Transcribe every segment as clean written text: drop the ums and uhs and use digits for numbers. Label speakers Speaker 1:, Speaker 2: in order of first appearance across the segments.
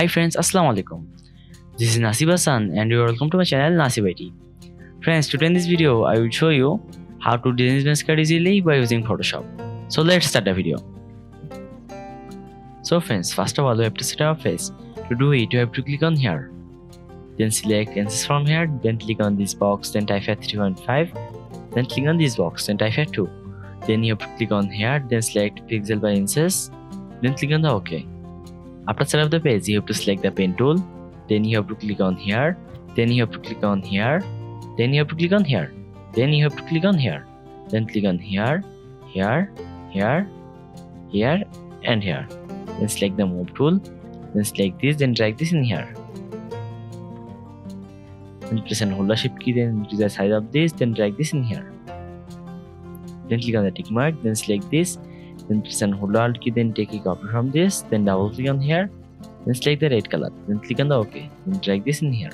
Speaker 1: Hi friends, Assalamu alaikum. This is Nasib and you are welcome to my channel Nasib IT. Friends, today in this video I will show you how to design business card easily by using Photoshop. So let's start the video. So friends, first of all we have to set our face. To do it, you have to click on here. Then select inches from here, then click on this box, then type here 3.5. Then click on this box, then type here 2. Then you have to click on here, then select pixel by inches. Then click on the OK. After set up the page, you have to select the pen tool. Then you have to click on here. Then you have to click on here. Then you have to click on here. Then you have to click on here. Then click on here, here, here, here, and here. Then select the move tool. Then select this. Then drag this in here. Then press and hold the shift key. Then increase the size of this. Then drag this in here. Then click on the tick mark. Then select this. Then press and hold Alt key, then take a copy from this, then double click on here, then select the red color, then click on the OK, then drag this in here.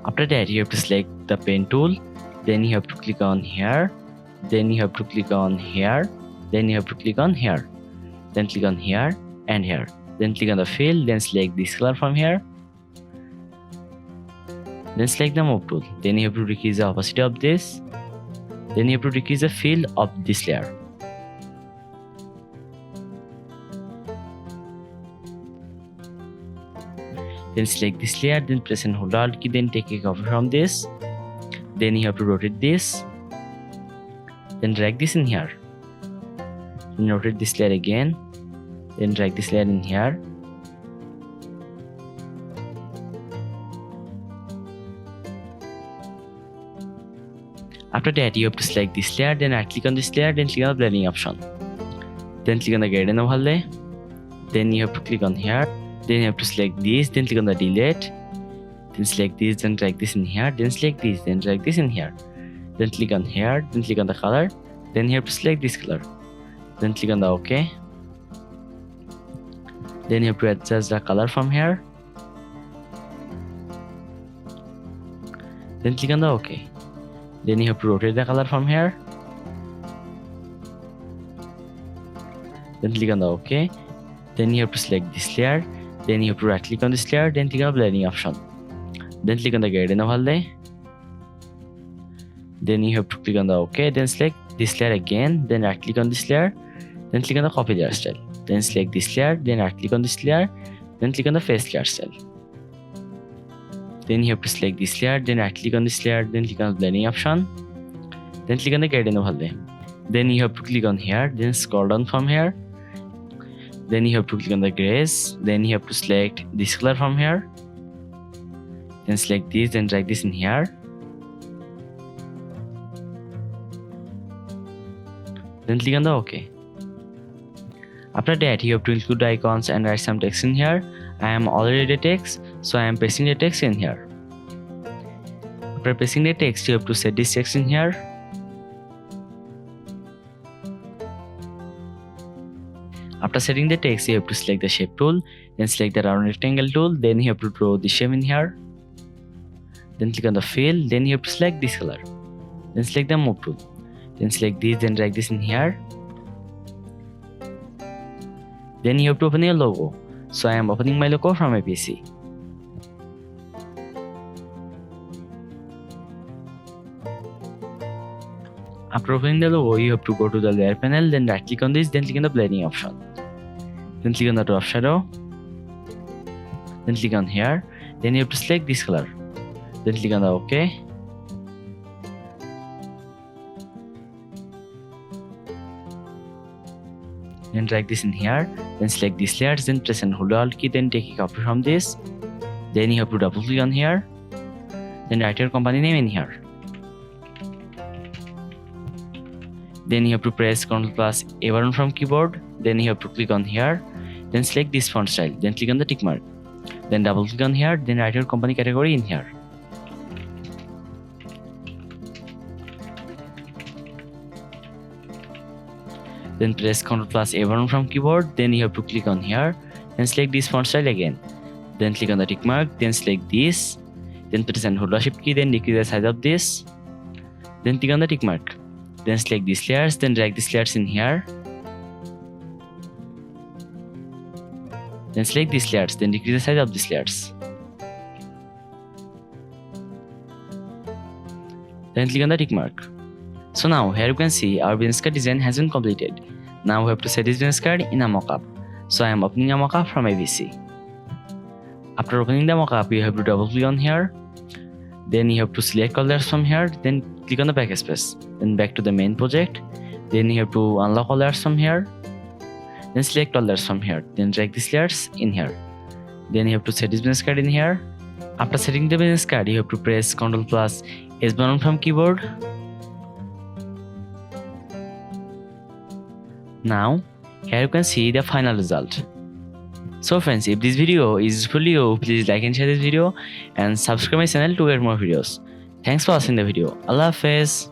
Speaker 1: After that, you have to select the pen tool, then you have to click on here, then you have to click on here, then you have to click on here, then click on here and here, then click on the fill, then select this color from here. Then select the move tool. Then you have to decrease the opacity of this. Then you have to decrease the fill of this layer. Then select this layer. Then press and hold Alt key. Then take a copy from this. Then you have to rotate this. Then drag this in here. Then rotate this layer again. Then drag this layer in here. After that, you have to select this layer, then right click on this layer, then click on the blending option. Then click on the gradient overlay. Then you have to click on here. Then you have to select this, then click on the delete. Then select this, then drag this in here. Then select this, then drag this in here. Then click on here, then click on the color. Then you have to select this color. Then click on the OK. Then you have to adjust the color from here. Then click on the OK. Then you have to rotate the color from here. Then click on the OK. Then you have to select this layer. Then you have to right click on this layer. Then click on the blending option. Then click on the gradient overlay. Then you have to click on the OK. Then select this layer again. Then right click on this layer. Then click on the copy layer style. Then select this layer. Then right click on this layer. Then click on the face layer style. Then you have to select this layer, then right click on this layer, then click on the blending option, then click on the gradient overlay. Then you have to click on here, then scroll down from here. Then you have to click on the grays, then you have to select this color from here. Then select this, then drag this in here. Then click on the OK. After that, you have to include the icons and write some text in here. I am already the text, so I am pasting the text in here. After pasting the text, you have to set this text in here. After setting the text, you have to select the shape tool, then select the round rectangle tool, then you have to draw the shape in here. Then click on the fill, then you have to select this color. Then select the move tool. Then select this, then drag this in here. Then you have to open your logo. So I am opening my logo from my PC. After opening the logo, you have to go to the layer panel, then right click on this, then click on the blending option. Then click on the drop shadow. Then click on here. Then you have to select this color. Then click on the OK. Then drag this in here, then select these layers, then press and hold Alt key, then take a copy from this. Then you have to double click on here, then write your company name in here. Then you have to press Ctrl plus A button from keyboard. Then you have to click on here, then select this font style, then click on the tick mark. Then double click on here, then write your company category in here. Then press Ctrl plus A button from keyboard. Then you have to click on here and select this font style again. Then click on the tick mark. Then select this. Then press and hold the shift key. Then decrease the size of this. Then click on the tick mark. Then select these layers, then drag these layers in here. Then select these layers, then decrease the size of these layers. Then click on the tick mark. So now here you can see our business card design has been completed. Now we have to set this business card in a mockup. So I am opening a mockup from ABC. After opening the mockup, you have to double click on here. Then you have to select all layers from here. Then click on the backspace. Then back to the main project. Then you have to unlock all layers from here. Then select all layers from here. Then drag these layers in here. Then you have to set this business card in here. After setting the business card, you have to press Ctrl plus S button from keyboard. Now here you can see the final result. So friends, if this video is useful to you, please like and share this video and subscribe my channel to get more videos. Thanks for watching the video. Allah Hafiz.